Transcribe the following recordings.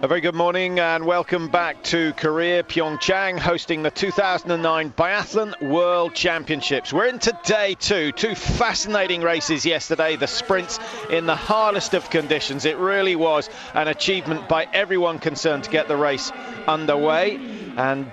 A very good morning and welcome back to Korea. Pyeong Chang hosting the 2009 Biathlon World Championships. We're into day two fascinating races yesterday. The sprints in the hardest of conditions. It really was an achievement by everyone concerned to get the race underway. And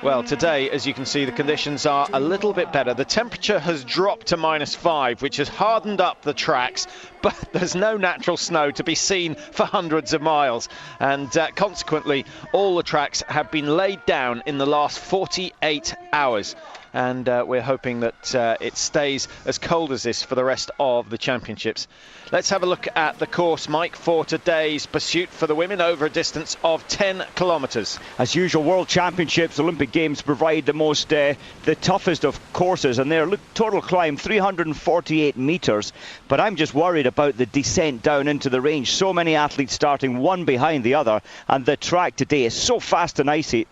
well, today, as you can see, the conditions are a little bit better. The temperature has dropped to -5, which has hardened up the tracks, but there's no natural snow to be seen for hundreds of miles. And consequently, all the tracks have been laid down in the last 48 hours. And we're hoping that it stays as cold as this for the rest of the championships. Let's have a look at the course, Mike, for today's pursuit for the women over a distance of 10 kilometres. As usual, World Championships, Olympic Games provide the toughest of courses, and their total climb 348 metres. But I'm just worried about the descent down into the range. So many athletes starting one behind the other, and the track today is so fast and icy.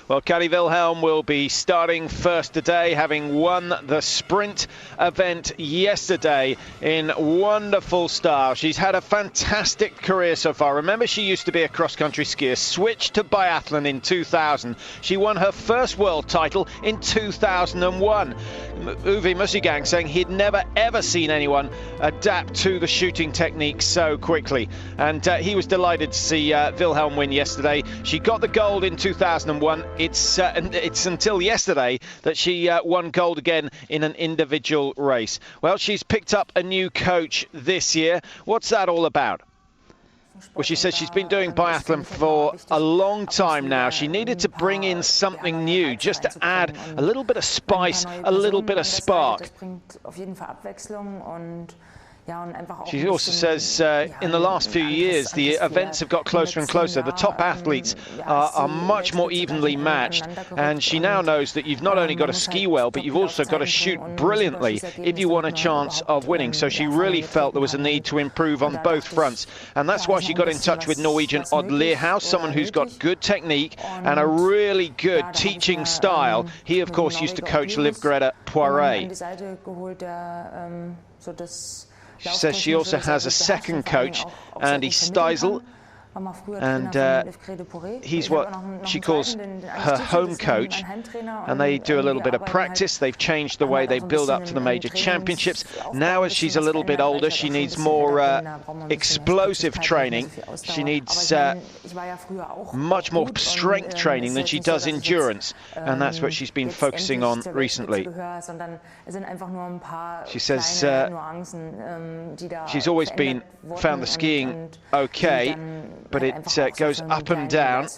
Well, Kari Wilhelm will be starting first today, having won the sprint event yesterday in wonderful style. She's had a fantastic career so far. Remember, she used to be a cross-country skier, switched to biathlon in 2000. She won her first world title in 2001. Uwe Musigang saying he'd never ever seen anyone adapt to the shooting technique so quickly. And he was delighted to see Wilhelm win yesterday. She got the gold in 2001. It's until yesterday that she won gold again in an individual race. Well, she's picked up a new coach this year. What's that all about? Well, she says she's been doing biathlon for a long time now. She needed to bring in something new, just to add a little bit of spice, a little bit of spark. She also says in the last few years the events have got closer and closer. The top athletes are much more evenly matched, and she now knows that you've not only got to ski well, but you've also got to shoot brilliantly if you want a chance of winning. So she really felt there was a need to improve on both fronts, and that's why she got in touch with Norwegian Odd Learhouse, someone who's got good technique and a really good teaching style. He of course used to coach Liv Greta Poiret. She says she also has a second coach, Andy Steisel, and he's what she calls her home coach, and they do a little bit of practice. They've changed the way they build up to the major championships. Now, as she's a little bit older, she needs more explosive training. She needs much more strength training than she does endurance, and that's what she's been focusing on recently. She says she's always found the skiing okay, but it goes up and down.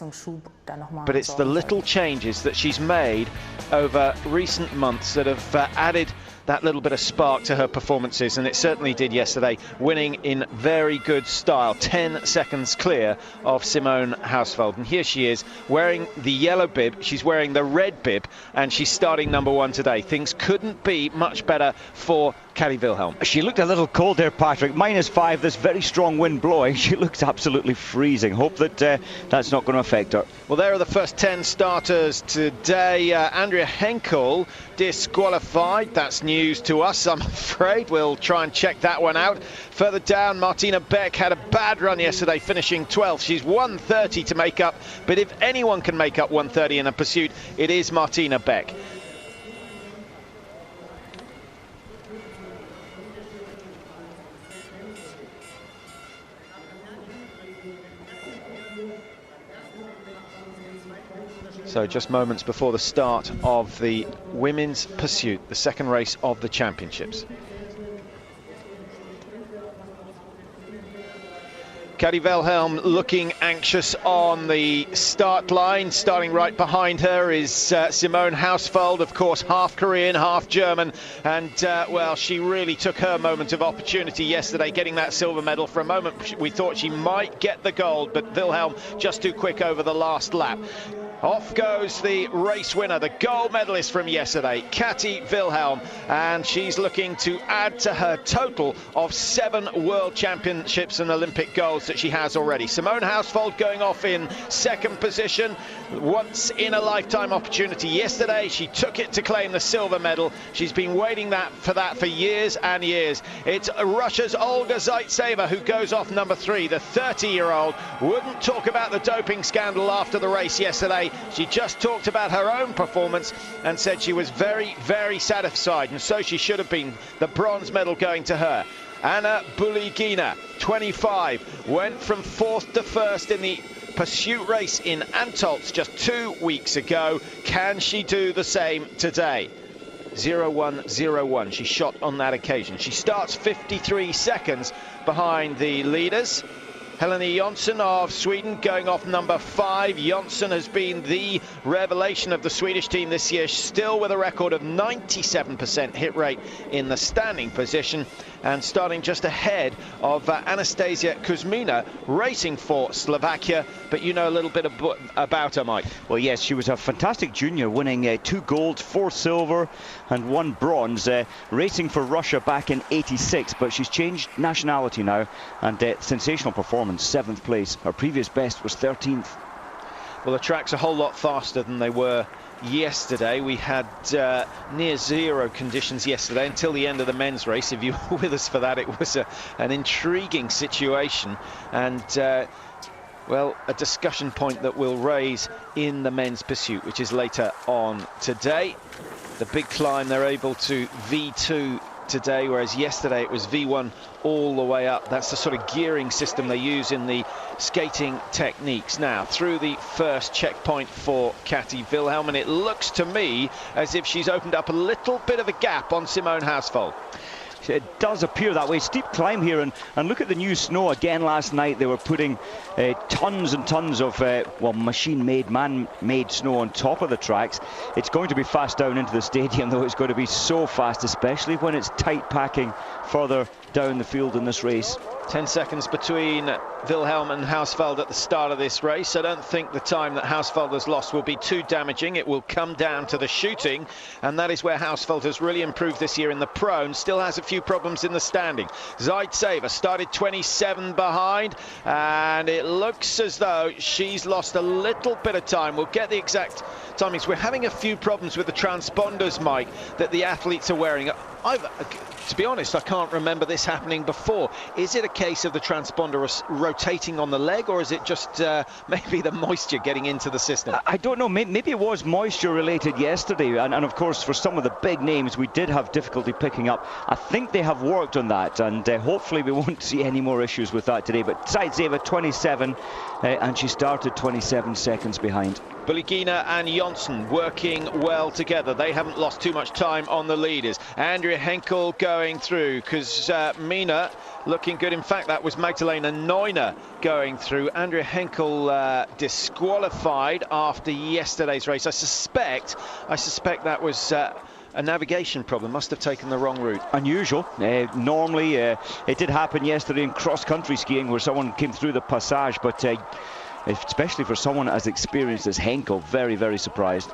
But it's the little changes that she's made over recent months that have added that little bit of spark to her performances, and it certainly did yesterday, winning in very good style, 10 seconds clear of Simone Hausfeld. And here she is wearing the yellow bib, she's wearing the red bib, and she's starting number one today. Things couldn't be much better for Kari Wilhelm. She looked a little cold there, Patrick. -5, this very strong wind blowing. She looks absolutely freezing. Hope that that's not going to affect her. Well, there are the first 10 starters today. Andrea Henkel disqualified. That's news to us, I'm afraid. We'll try and check that one out. Further down, Martina Beck had a bad run yesterday, finishing 12th. She's 1:30 to make up, but if anyone can make up 1:30 in a pursuit, it is Martina Beck. So just moments before the start of the women's pursuit, the second race of the championships. Kari Wilhelm looking anxious on the start line. Starting right behind her is Simone Hausfeld, of course, half Korean, half German. And, well, she really took her moment of opportunity yesterday, getting that silver medal. For a moment, we thought she might get the gold, but Wilhelm just too quick over the last lap. Off goes the race winner, the gold medalist from yesterday, Kati Wilhelm, and she's looking to add to her total of 7 World Championships and Olympic golds that she has already. Simone Hausfold going off in second position, once in a lifetime opportunity yesterday. She took it to claim the silver medal. She's been waiting for that for years and years. It's Russia's Olga Zaitseva who goes off number 3. The 30-year-old wouldn't talk about the doping scandal after the race yesterday. She just talked about her own performance and said she was very, very satisfied, and so she should have been. The bronze medal going to her. Anna Buligina, 25, went from 4th to 1st in the pursuit race in Antolz just 2 weeks ago. Can she do the same today? 0-1-0-1 she shot on that occasion. She starts 53 seconds behind the leaders. Helena Jonsson of Sweden going off number 5. Jonsson has been the revelation of the Swedish team this year, still with a record of 97% hit rate in the standing position, and starting just ahead of Anastasia Kuzmina, racing for Slovakia. But you know a little bit about her, Mike. Well, yes, she was a fantastic junior, winning 2 golds, 4 silver and 1 bronze, racing for Russia back in '86, but she's changed nationality now, and sensational performance, 7th place. Her previous best was 13th. Well, the track's a whole lot faster than they were yesterday. We had near zero conditions yesterday until the end of the men's race. If you were with us for that, it was an intriguing situation, and well, a discussion point that we'll raise in the men's pursuit, which is later on today. The big climb, they're able to V2 today, whereas yesterday it was V1 all the way up. That's the sort of gearing system they use in the skating techniques. Now through the first checkpoint for Kati Wilhelm, and it looks to me as if she's opened up a little bit of a gap on Simone Hausfold. It does appear that way. Steep climb here, and look at the new snow again. Last night they were putting tons and tons of well, machine-made, man-made snow on top of the tracks. It's going to be fast down into the stadium, though. It's going to be so fast, especially when it's tight packing further down the field in this race. 10 seconds between Wilhelm and Hausfold at the start of this race. I don't think the time that Hausfold has lost will be too damaging. It will come down to the shooting, and that is where Hausfold has really improved this year in the prone. Still has a few problems in the standing. Zaitseva started 27 behind, and it looks as though she's lost a little bit of time. We'll get the exact timings. We're having a few problems with the transponders, Mike, that the athletes are wearing. To be honest, I can't remember this happening before. Is it a case of the transponder rotating on the leg, or is it just maybe the moisture getting into the system? I don't know. Maybe it was moisture related yesterday, and of course for some of the big names we did have difficulty picking up. I think they have worked on that, and hopefully we won't see any more issues with that today. But Zaitseva 27, and she started 27 seconds behind. Buligina and Jonsson working well together. They haven't lost too much time on the leaders. Andrea Henkel going through, because Mina looking good. In fact, that was Magdalena Neuner going through. Andrea Henkel disqualified after yesterday's race. I suspect that was a navigation problem. Must have taken the wrong route. Unusual. Normally, it did happen yesterday in cross-country skiing where someone came through the passage, but especially for someone as experienced as Henkel, very, very surprised.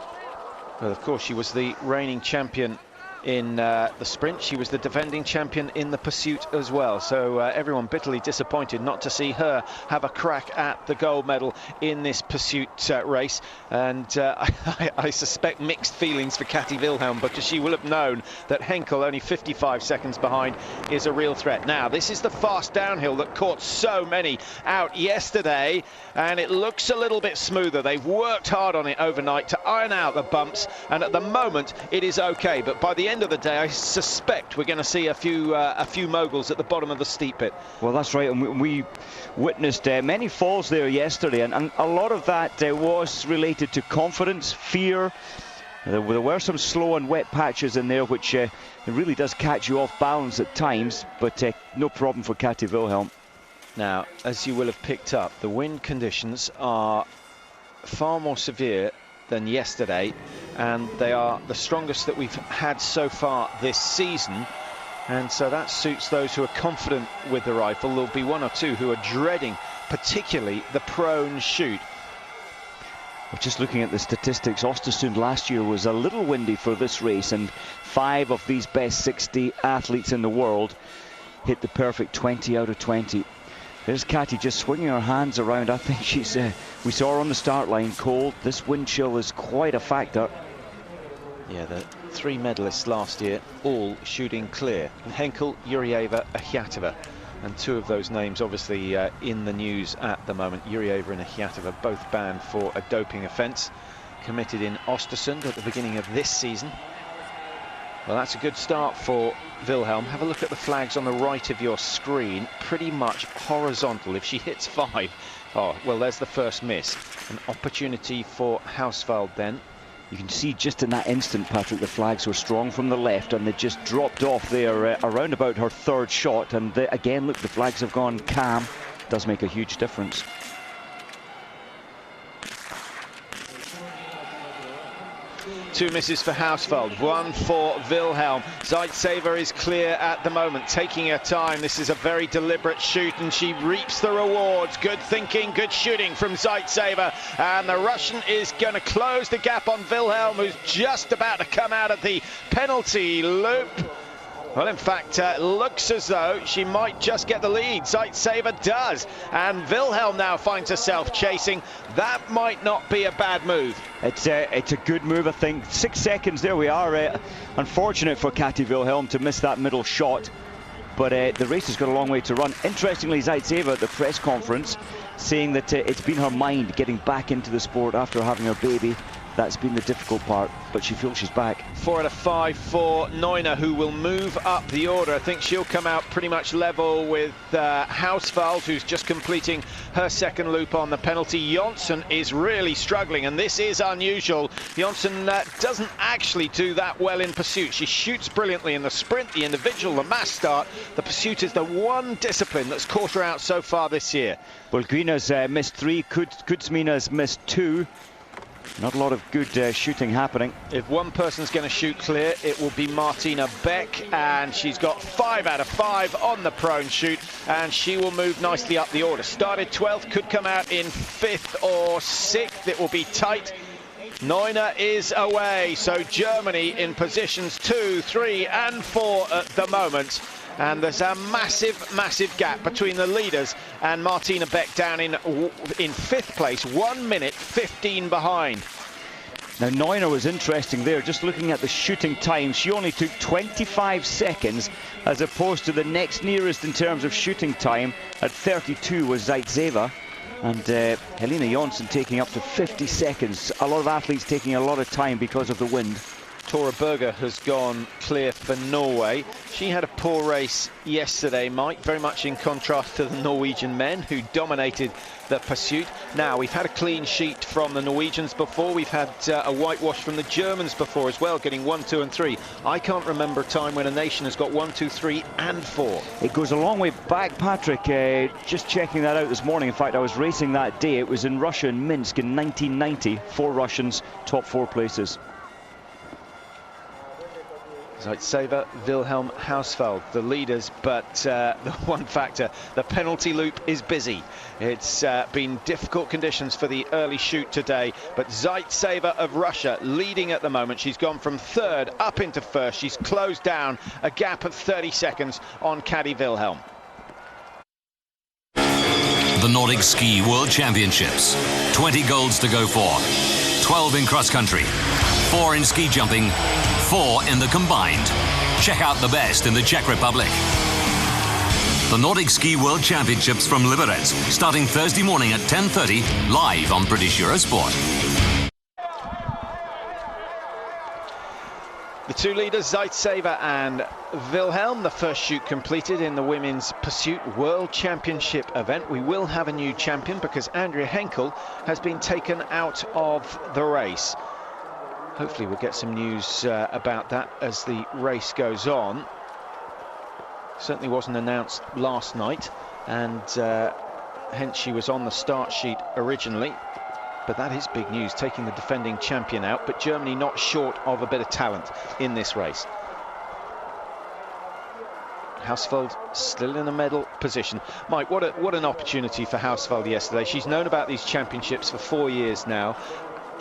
Well, of course, she was the reigning champion in the sprint. She was the defending champion in the pursuit as well. So everyone bitterly disappointed not to see her have a crack at the gold medal in this pursuit race. And I suspect mixed feelings for Kati Wilhelm, because she will have known that Henkel, only 55 seconds behind, is a real threat. Now, this is the fast downhill that caught so many out yesterday, and it looks a little bit smoother. They've worked hard on it overnight to iron out the bumps, and at the moment it is okay. But by the end of the day, I suspect we're going to see a few moguls at the bottom of the steep bit. Well, that's right, and we witnessed many falls there yesterday, and a lot of that was related to confidence, fear. There were some slow and wet patches in there, which it really does catch you off balance at times, but no problem for Kati Wilhelm. Now, as you will have picked up, the wind conditions are far more severe than yesterday, and they are the strongest that we've had so far this season, and so that suits those who are confident with the rifle. There'll be one or two who are dreading particularly the prone shoot. Well, just looking at the statistics, Östersund last year was a little windy for this race, and 5 of these best 60 athletes in the world hit the perfect 20 out of 20. There's Katie just swinging her hands around. I think she's, we saw her on the start line, cold. This wind chill is quite a factor. Yeah, the 3 medalists last year, all shooting clear. Henkel, Yurieva, Akhятova. And 2 of those names obviously in the news at the moment. Yurieva and Akhятova both banned for a doping offence committed in Östersund at the beginning of this season. Well, that's a good start for Wilhelm. Have a look at the flags on the right of your screen. Pretty much horizontal. If she hits 5, oh, well, there's the first miss. An opportunity for Hausfeld then. You can see just in that instant, Patrick, the flags were strong from the left, and they just dropped off there around about her 3rd shot. And again, look, the flags have gone calm. Does make a huge difference. Two misses for Hausfeld, 1 for Wilhelm. Zaitseva is clear at the moment, taking her time. This is a very deliberate shoot, and she reaps the rewards. Good thinking, good shooting from Zaitseva. And the Russian is going to close the gap on Wilhelm, who's just about to come out of the penalty loop. Well, in fact, looks as though she might just get the lead. Zaitseva does. And Wilhelm now finds herself chasing. That might not be a bad move. It's a good move, I think. 6 seconds, there we are. Unfortunate for Katie Wilhelm to miss that middle shot. But the race has got a long way to run. Interestingly, Zaitseva at the press conference saying that it's been her mind getting back into the sport after having her baby. That's been the difficult part, but she feels she's back. 4 out of 5 for Neuner, who will move up the order. I think she'll come out pretty much level with Hausfeld, who's just completing her 2nd loop on the penalty. Jonsson is really struggling, and this is unusual. Jonsson doesn't actually do that well in pursuit. She shoots brilliantly in the sprint, the individual, the mass start. The pursuit is the one discipline that's caught her out so far this year. Well, Greena's missed 3, Kudzmina's missed 2. Not a lot of good shooting happening. If one person's going to shoot clear, it will be Martina Beck, and she's got 5 out of 5 on the prone shoot, and she will move nicely up the order. Started 12th, could come out in 5th or 6th. It will be tight. Neuner is away, so Germany in positions 2, 3 and 4 at the moment. And there's a massive gap between the leaders and Martina Beck down in 5th place, 1 minute 15 behind. Now, Neuner was interesting there, just looking at the shooting time. She only took 25 seconds as opposed to the next nearest in terms of shooting time at 32 was Zaitseva. And Helena Jonsson taking up to 50 seconds. A lot of athletes taking a lot of time because of the wind. Tora Berger has gone clear for Norway. She had a poor race yesterday, Mike, very much in contrast to the Norwegian men who dominated the pursuit. Now, we've had a clean sheet from the Norwegians before. We've had a whitewash from the Germans before as well, getting 1, 2 and 3. I can't remember a time when a nation has got 1, 2, 3 and 4. It goes a long way back, Patrick. Just checking that out this morning. In fact, I was racing that day. It was in Russia, in Minsk in 1990. 4 Russians, top 4 places. Zaitseva, Wilhelm, Hausfeld, the leaders, but the one factor, the penalty loop is busy. It's been difficult conditions for the early shoot today, but Zaitseva of Russia leading at the moment. She's gone from 3rd up into 1st. She's closed down a gap of 30 seconds on Katie Wilhelm. The Nordic Ski World Championships. 20 golds to go for. 12 in cross country, 4 in ski jumping, 4 in the combined. Check out the best in the Czech Republic. The Nordic Ski World Championships from Liberec, starting Thursday morning at 10:30, live on British Eurosport. The 2 leaders, Zaitseva and Wilhelm, the first shoot completed in the Women's Pursuit World Championship event. We will have a new champion because Andrea Henkel has been taken out of the race. Hopefully we'll get some news about that as the race goes on. Certainly wasn't announced last night, and hence she was on the start sheet originally. But that is big news, taking the defending champion out, but Germany not short of a bit of talent in this race. Hausfeld still in a medal position. Mike, what an opportunity for Hausfeld yesterday. She's known about these championships for 4 years now.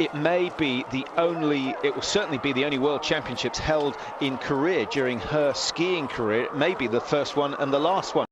it may be the only, it will certainly be the only World Championships held in Korea during her skiing career. It may be the first one and the last one.